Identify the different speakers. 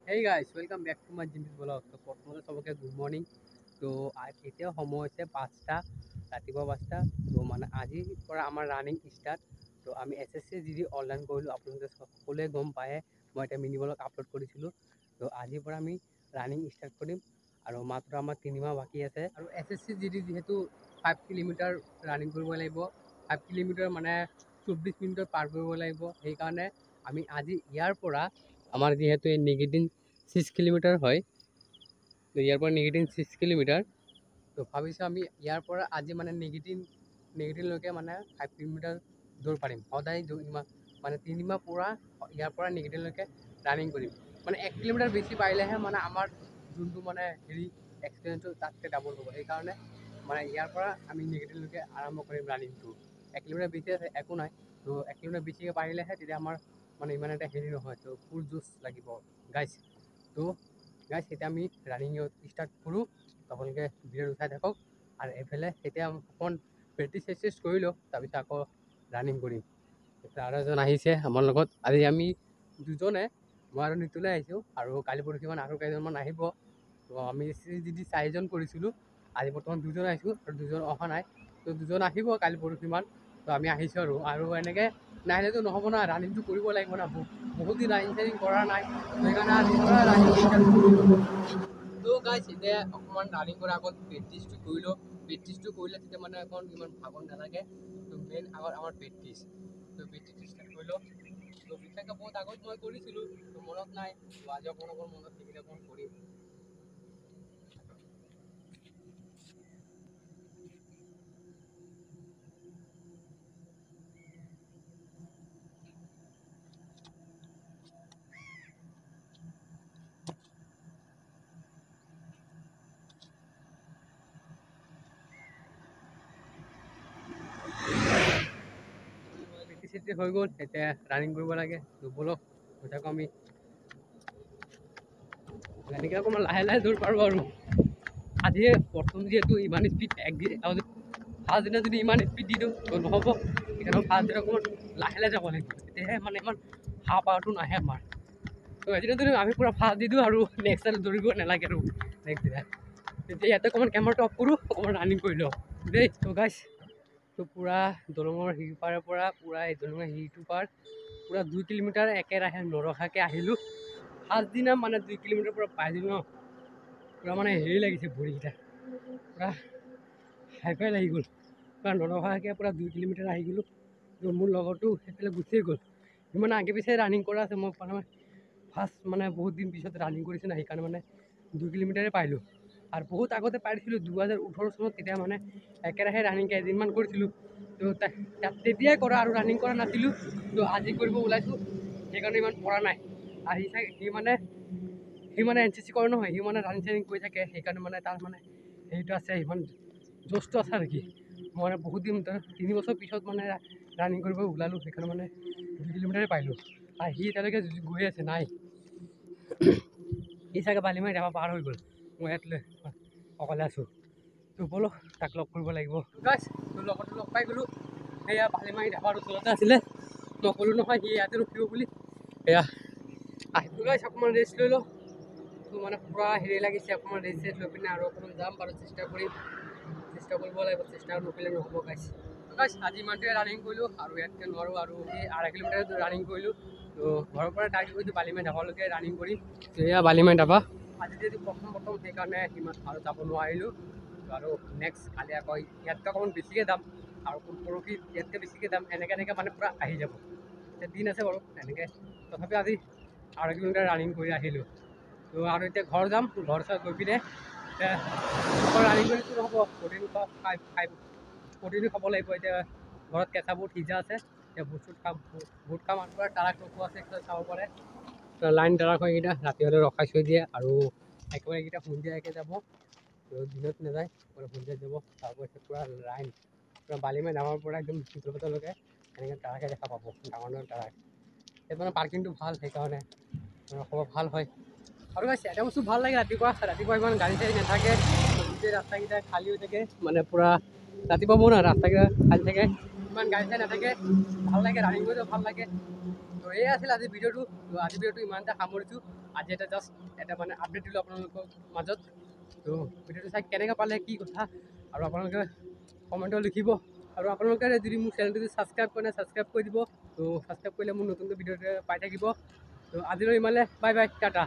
Speaker 1: Hey guys, welcome back to my Jimmy's vlog. তো প্রথমতে সবাইকে good morning. তো এতিয়া সময় হৈছে 5টা ৰাতিপুৱা 5টা। তো মানে আজিৰ পৰা আমাৰ ৰানিং ষ্টাৰ্ট। তো আমি SSC GD অনলাইন কৰিলোঁ, আপোনালোকে সকলোৱে গম পায়ে। মই এটা মিনি ব্লগ আপলোড কৰিছিলোঁ। তো আজিৰ পৰা আমি ৰানিং ষ্টাৰ্ট কৰিম আৰু মাত্ৰ আমাৰ 3 মাহ বাকী আছে। আৰু SSC GD যিহেতু 5 কিলোমিটাৰ ৰানিং কৰিব লাগিব, 5 কিলোমিটাৰ মানে 24 মিনিটত পাৰ কৰিব লাগিব। সেইকাৰণে আমি আজি ইয়াৰ পৰা আমাৰ যিহেতু এই নিগেটিভ 6 কিলোমিটাৰ হয়, তো ইয়াৰ পৰা নিগেটিভ 6 কিলোমিটাৰ। তো ভাবিছোঁ আমি ইয়াৰ পৰা আজি মানে নিগেটিভলৈকে মানে 5 কিলোমিটাৰ দৌৰ পাৰিম সদায়। মানে 3 মাহ পূৰা ইয়াৰ পৰা নিগেটিভলৈকে ৰানিং কৰিম। মানে 1 কিলোমিটাৰ বেছি পাৰিলেহে মানে আমাৰ যোনটো মানে এক্সপিৰিয়েঞ্চটো তাতকৈ ডাবল হ'ব। সেইকাৰণে মানে ইয়াৰ পৰা আমি নিগেটিভলৈকে আৰম্ভ কৰিম ৰানিংটো। 1 কিলোমিটাৰ বেছি আছে, একো নাই। তো 1 কিলোমিটাৰ বেছিকৈ পাৰিলেহে তেতিয়া আমাৰ মানে ইমান এটা নহয়। তো ফুল জুচ লাগিব গাইজ। তো গাইজ এতিয়া আমি ৰানিং ষ্টাৰ্ট কৰোঁ, আপোনালোকে ভিডিঅ'টো চাই থাকক। আৰু এইফালে এতিয়া অকণ প্ৰেক্টিচ কৰি লওঁ, তাৰপিছত আকৌ ৰানিং কৰিম। এতিয়া আৰু এজন আহিছে আমাৰ লগত। আজি আমি দুজনে, মই আৰু নিতুলে আহিছোঁ, আৰু কালি পৰহিমান আৰু কেইজনমান আহিব। তো আমি যদি 4জন কৰিছিলোঁ, আজি বৰ্তমান 2জন আহিছোঁ আৰু 2জন অহা নাই। তো 2জন আহিব কালি পৰহিমান। তো আমি আহিছোঁ আৰু এনেকৈ নাহিলেতো নহ'ব না, ৰানিংটো কৰিব লাগিব না। বহুত দিন ৰানিং কৰা নাই, সেইকাৰণে আজিৰ পৰা ৰানিং ষ্টাৰ্ট কৰিলোঁ। তো গাইজ এতিয়া অকণমান ৰানিং কৰাৰ আগত প্ৰেক্টিচটো কৰি লওঁ। প্ৰেক্টিচটো কৰিলে তেতিয়া মানে অকণ ইমান ভাগৰ নালাগে। তো মেইন আগত আমাৰ প্ৰেক্টিচ। তো প্ৰেক্টিচটো ষ্টাৰ্ট কৰি লওঁ। তো বিশেষকৈ বহুত আগত মই কৰিছিলোঁ, তো মনত নাই। তো আজি অকণ মনত থাকিলে অকণ কৰিম। প্ৰেক্টিচ হৈ গ'ল, এতিয়া ৰানিং কৰিব লাগে। তো ব'লক গৈ থাকোঁ আমি। এনেকৈ অকণমান লাহে লাহে দৌৰ পাৰোঁ আৰু। আজি প্ৰথম যিহেতু ইমান স্পীড ফাৰ্ষ্ট দিনা যদি ইমান স্পীড দি দিওঁ তো নহ'ব। সেইকাৰণে ফাৰ্ষ্ট দিনা অকণমান লাহে লাহে যাব লাগিব, তেতিয়াহে মানে ইমান হাঁহ পাৱাৰটো নাহে আমাৰ। তো এদিনা যদি আমি পূৰা ফাৰ্ষ্ট দি দিওঁ আৰু নেক্সট টাইম দৌৰিব নালাগে আৰু নেক্সট দিনা। তেতিয়া ইয়াতে অকণমান কেমেৰাটো অফ কৰোঁ, অকণমান ৰানিং কৰি লওঁ দেই। তো গাইজ, তো পূৰা দলঙৰ সিপাৰৰ পৰা পূৰা এই দলঙৰ সিটো পাৰ পূৰা 2 কিলোমিটাৰ একেৰাহে নৰখাকৈ আহিলোঁ। ফাৰ্ষ্ট দিনা মানে 2 কিলোমিটাৰ পৰা পাই দিলোঁ ন, পূৰা মানে হেৰি লাগিছে, ভৰিকেইটা পূৰা হাইফাই লাগি গ'ল। পূৰা নৰখাকৈ পূৰা 2 কিলোমিটাৰ আহি গ'লোঁ। তো মোৰ লগৰটো সেইফালে গুচিয়ে গ'ল। সি মানে আগে পিছে ৰানিং কৰা আছে, মই ফাৰ্ষ্ট মানে বহুত দিন পিছত ৰানিং কৰিছোঁ না, সেইকাৰণে মানে 2 কিলোমিটাৰে পাইলোঁ। আৰু বহুত আগতে পাৰিছিলোঁ 2018 চনত, তেতিয়া মানে একেৰাহে ৰানিং কেইদিনমান কৰিছিলোঁ। তো তেতিয়াই কৰা আৰু ৰানিং কৰা নাছিলোঁ। তো আজি কৰিব ওলাইছোঁ, সেইকাৰণে ইমান পৰা নাই। আৰু সি মানে NCC কৰে নহয়, সি মানে ৰানিং চানিং কৰি থাকে। সেইকাৰণে মানে তাৰ মানে হেৰিটো আছে, সিমান জোচটো আছে নেকি। মই মানে বহুত দিন 3 বছৰ পিছত মানে ৰানিং কৰিব ওলালোঁ, সেইকাৰণে মানে 2 কিলোমিটাৰে পাইলোঁ। আৰু সি এতিয়ালৈকে গৈ আছে, নাই। সি চাগে বালিমাৰি ধাবা পাৰ হৈ গ'ল, মই ইয়াত অকলে আছোঁ। তো ব'লক তাক লগ কৰিব লাগিব। গাইজ, তো লগৰটো লগ পাই গ'লোঁ। সেয়া বালিমাৰি ধাবাৰ ওচৰতে আছিলে, মই ক'লোঁ নহয় সি ইয়াতে ৰখিব বুলি। সেয়া আহিলোঁ গাইজ, অকণমান ৰেষ্ট লৈ লওঁ। তো মানে পূৰা হেৰি লাগিছে, অকণমান ৰেষ্ট লৈ পিনে আৰু অকণমান যাম বাৰু। চেষ্টা কৰিব লাগিব, চেষ্টা নকৰিলে নহ'ব গাইজ। গাইজ আজি ইমানটোৱে ৰানিং কৰিলোঁ, আৰু ইয়াতকৈ নোৱাৰোঁ। আৰু এই 2.5 কিলোমিটাৰ ৰানিং কৰিলোঁ। তো ঘৰৰ পৰা টাৰ্গেট কৰিছোঁ বালিমাৰি ধাবালৈকে ৰানিং কৰিম। তো এয়া বালিমাৰি ধাবা। আজি যদি প্ৰথম সেইকাৰণে সিমান আৰু যাব নোৱাৰিলোঁ। আৰু নেক্সট কালি আকৌ ইয়াতকৈ অকণমান বেছিকৈ যাম, আৰু পৰহি ইয়াতকৈ বেছিকৈ যাম। এনেকৈ মানে পূৰা আহি যাব। এতিয়া দিন আছে বাৰু এনেকৈ, তথাপিও আজি 2.5 কিলোমিটাৰ ৰানিং কৰি আহিলোঁ। তো আৰু এতিয়া ঘৰ যাম, ঘৰ গৈ পিনে এতিয়া অকল ৰানিং কৰিতো নহ'ব, প্ৰটিন খাব লাগিব। এতিয়া ঘৰত কেঁচা বুট সিজা আছে, এতিয়া বুট খাম আৰু পূৰা টাৰাক ৰখোৱা আছে, চাব পাৰে। লাইন টাৰাক হয় এইকেইটা, ৰাতি হ'লে ৰখাই থৈ দিয়ে। আৰু একেবাৰে এইকেইটা সন্ধিয়াকৈ যাব, তো দিনত নাযায়, সন্ধিয়া যাব। তাৰপিছত পূৰা লাইন পূৰা বালিমাৰি ধাবাৰ পৰা একদম চিত্ৰপথাৰলৈকে এনেকৈ টাৰাকে দেখা পাব, ডাঙৰ ডাঙৰ টাৰাক। সেইটো মানে পাৰ্কিংটো ভাল, সেইকাৰণে খবৰ ভাল হয়। আৰু গাইজ এটা বস্তু ভাল লাগে, ৰাতিপুৱা ইমান গাড়ী চাড়ী নাথাকে, গোটেই ৰাস্তাকেইটা খালী হৈ থাকে। মানে পূৰা ৰাতিপুৱা মোৰ ৰাস্তাকেইটা খালী থাকে, ইমান গাড়ী চাড়ী নাথাকে, ভাল লাগে ৰানিং কৰিও ভাল লাগে। তো এই আছিল আজি ভিডিঅ'টো। তো আজি ভিডিঅ'টো ইমানতে সামৰিছোঁ। আজি এটা জাষ্ট এটা মানে আপডেট দিলোঁ আপোনালোকৰ মাজত। তো ভিডিঅ'টো চাই কেনেকৈ পালে কি কথা আৰু আপোনালোকে কমেণ্টত লিখিব। আৰু আপোনালোকে যদি মোৰ চেনেলটো যদি ছাবস্ক্ৰাইব কৰে ছাবস্ক্ৰাইব কৰি দিব। তো ছাবস্ক্ৰাইব কৰিলে মোৰ নতুনকৈ ভিডিঅ'টো পাই থাকিব। তো আজিলৈ ইমানলৈ বাই বাই টাটা।